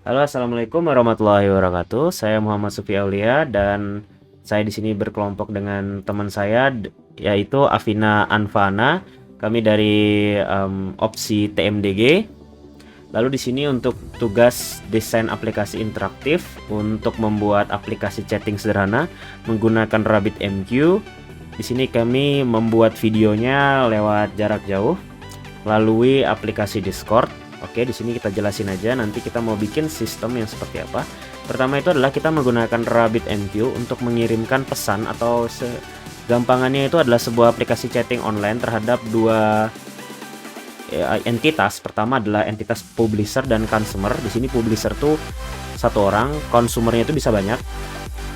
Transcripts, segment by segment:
Halo, assalamualaikum warahmatullahi wabarakatuh. Saya Muhammad Sufi Aulia dan saya di sini berkelompok dengan teman saya yaitu Afina Anfana. Kami dari opsi TMDG. Lalu di sini untuk tugas desain aplikasi interaktif untuk membuat aplikasi chatting sederhana menggunakan RabbitMQ. Di sini kami membuat videonya lewat jarak jauh melalui aplikasi Discord. Oke, di sini kita jelasin aja. Nanti kita mau bikin sistem yang seperti apa. Pertama itu adalah kita menggunakan RabbitMQ untuk mengirimkan pesan, atau segampangannya itu adalah sebuah aplikasi chatting online terhadap dua entitas. Pertama adalah entitas publisher dan consumer. Di sini publisher tuh satu orang, consumernya itu bisa banyak.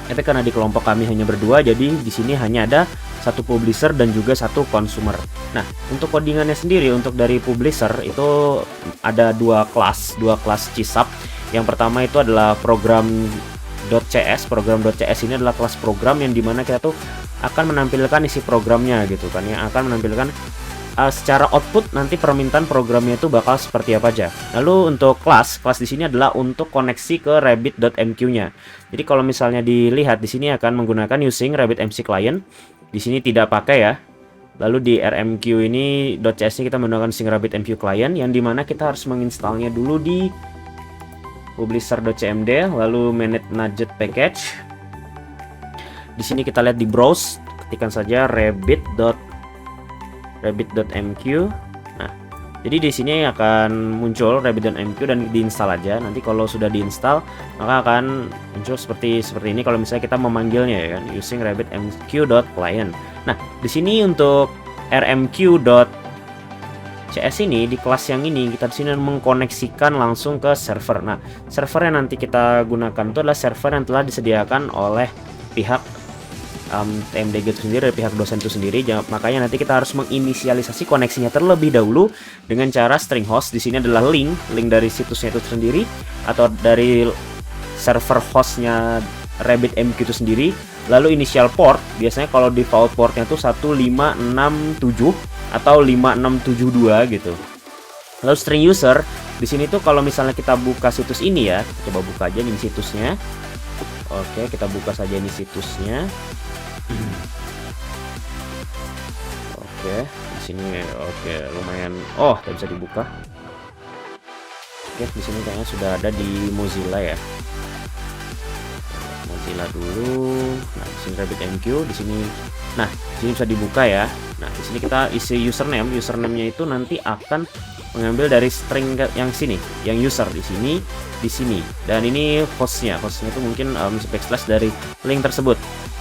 Tapi karena di kelompok kami hanya berdua, jadi di sini hanya ada satu publisher dan juga satu consumer. Nah, untuk codingannya sendiri untuk dari publisher itu ada dua kelas CSAP. Yang pertama itu adalah program.cs. Program.cs ini adalah kelas program yang dimana kita tuh akan menampilkan isi programnya gitu kan, yang akan menampilkan secara output nanti permintaan programnya itu bakal seperti apa aja. Lalu untuk kelas di sini adalah untuk koneksi ke rabbit.mq-nya. Jadi kalau misalnya dilihat di sini akan menggunakan using RabbitMC client. Di sini tidak pakai ya. Lalu di RMQ ini .cs-nya kita menggunakan using RabbitMQ client, yang dimana kita harus menginstalnya dulu di publisher.cmd, lalu manage Nugget package. Di sini kita lihat di browse, ketikkan saja rabbit.mq. Nah, jadi di sini akan muncul rabbit.mq dan diinstal aja. Nanti kalau sudah diinstal, maka akan muncul seperti ini kalau misalnya kita memanggilnya ya kan, using rabbitmq.client. Nah, di sini untuk rmq.cs ini di kelas yang ini kita di sini mengkoneksikan langsung ke server. Nah, server yang nanti kita gunakan itu adalah server yang telah disediakan oleh pihak TMDG itu sendiri, dari pihak dosen itu sendiri. Makanya nanti kita harus menginisialisasi koneksinya terlebih dahulu dengan cara string host. Di sini adalah link dari situsnya itu sendiri atau dari server hostnya RabbitMQ itu sendiri. Lalu initial port, biasanya kalau default portnya tuh 1567 atau 5672 gitu. Lalu string user, di sini tuh kalau misalnya kita buka situs ini ya, coba buka aja nih situsnya. Oke, kita buka saja ini situsnya. Oke, di sini oke, lumayan. Oh, tidak bisa dibuka. Oke, di sini kayaknya sudah ada di Mozilla ya. Mozilla dulu. Nah, di sini RabbitMQ di sini. Nah, di sini bisa dibuka ya. Nah, di sini kita isi username. Username-nya itu nanti akan mengambil dari string yang sini, yang user di sini. Dan ini hostnya itu mungkin backslash dari link tersebut.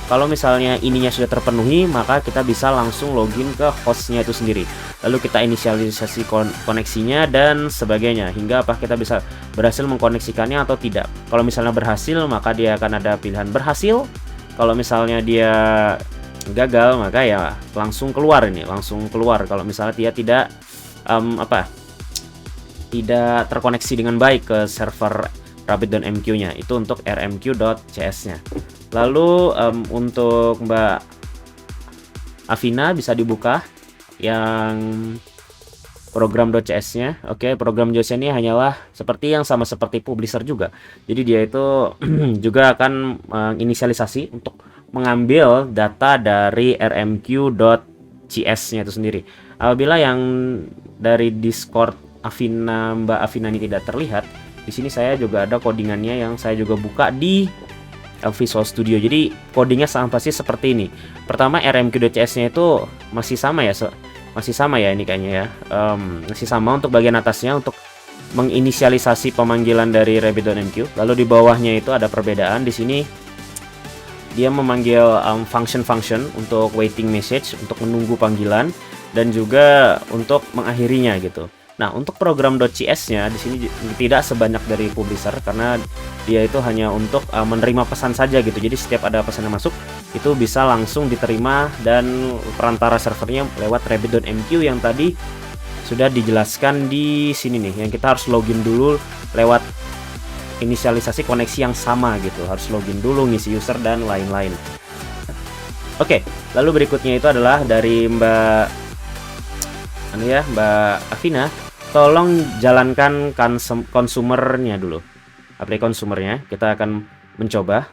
Kalau misalnya ininya sudah terpenuhi, maka kita bisa langsung login ke hostnya itu sendiri. Lalu kita inisialisasi koneksinya dan sebagainya, hingga apa kita bisa berhasil mengkoneksikannya atau tidak. Kalau misalnya berhasil, maka dia akan ada pilihan berhasil. Kalau misalnya dia gagal, maka ya langsung keluar. Kalau misalnya dia tidak tidak terkoneksi dengan baik ke server rabbit.mq-nya. Itu untuk rmq.cs-nya. Lalu untuk Mbak Afina bisa dibuka yang program.cs-nya. Oke, program.cs ini hanyalah seperti publisher juga. Jadi dia itu juga akan menginisialisasi untuk mengambil data dari rmq.cs-nya itu sendiri. Apabila yang dari Discord Mbak Afina ini tidak terlihat, di sini saya juga ada codingannya yang saya juga buka di Visual Studio. Jadi codingnya pasti seperti ini. Pertama rmq.cs-nya itu masih sama ya, ini kayaknya ya. Masih sama untuk bagian atasnya untuk menginisialisasi pemanggilan dari rabbit.mq. Lalu di bawahnya itu ada perbedaan. Di sini dia memanggil function untuk waiting message, untuk menunggu panggilan, dan juga untuk mengakhirinya gitu. Nah, untuk program.cs-nya di sini tidak sebanyak dari publisher karena dia itu hanya untuk menerima pesan saja gitu. Jadi setiap ada pesan yang masuk itu bisa langsung diterima dan perantara servernya lewat rabbit.mq yang tadi sudah dijelaskan di sini nih. Yang kita harus login dulu lewat inisialisasi koneksi yang sama gitu. Harus login dulu, ngisi user dan lain-lain. Oke, lalu berikutnya itu adalah dari Mbak Afina. Tolong jalankan konsumernya dulu. apply consumernya. Kita akan mencoba.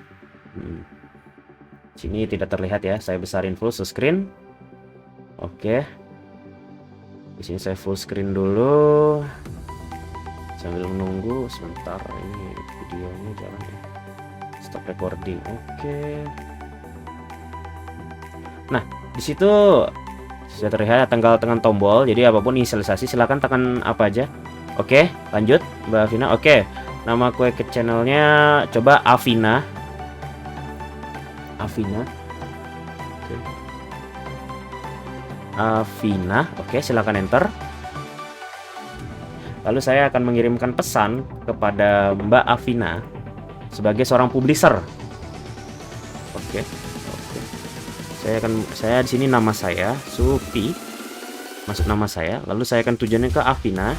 Sini tidak terlihat ya, saya besarin full screen. Oke. Di sini saya full screen dulu. Sambil menunggu sebentar, ini videonya jalan ya. Stop recording. Oke. Nah, di situ sudah terlihat tanggal tekan tombol. Jadi apapun inisialisasi silakan tekan apa aja. Oke, lanjut Mbak Afina. Oke. Nama kue ke channelnya coba Afina. Afina. Oke. Afina. Oke, silakan enter. Lalu saya akan mengirimkan pesan kepada Mbak Afina sebagai seorang publisher. Oke. Oke. Saya di sini nama saya Supi. Masuk nama saya, lalu saya akan tujuannya ke Afina.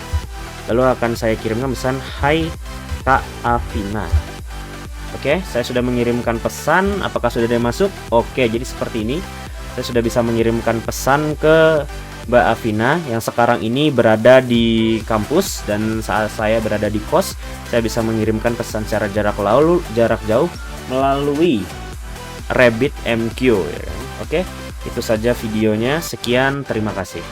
Lalu akan saya kirimkan pesan, "Hai Kak Afina." Oke, saya sudah mengirimkan pesan. Apakah sudah ada yang masuk? Oke, jadi seperti ini. Saya sudah bisa mengirimkan pesan ke Mbak Afina yang sekarang ini berada di kampus, dan saat saya berada di kos, saya bisa mengirimkan pesan secara jarak jauh melalui Rabbit MQ ya. Oke, itu saja videonya. Sekian, terima kasih.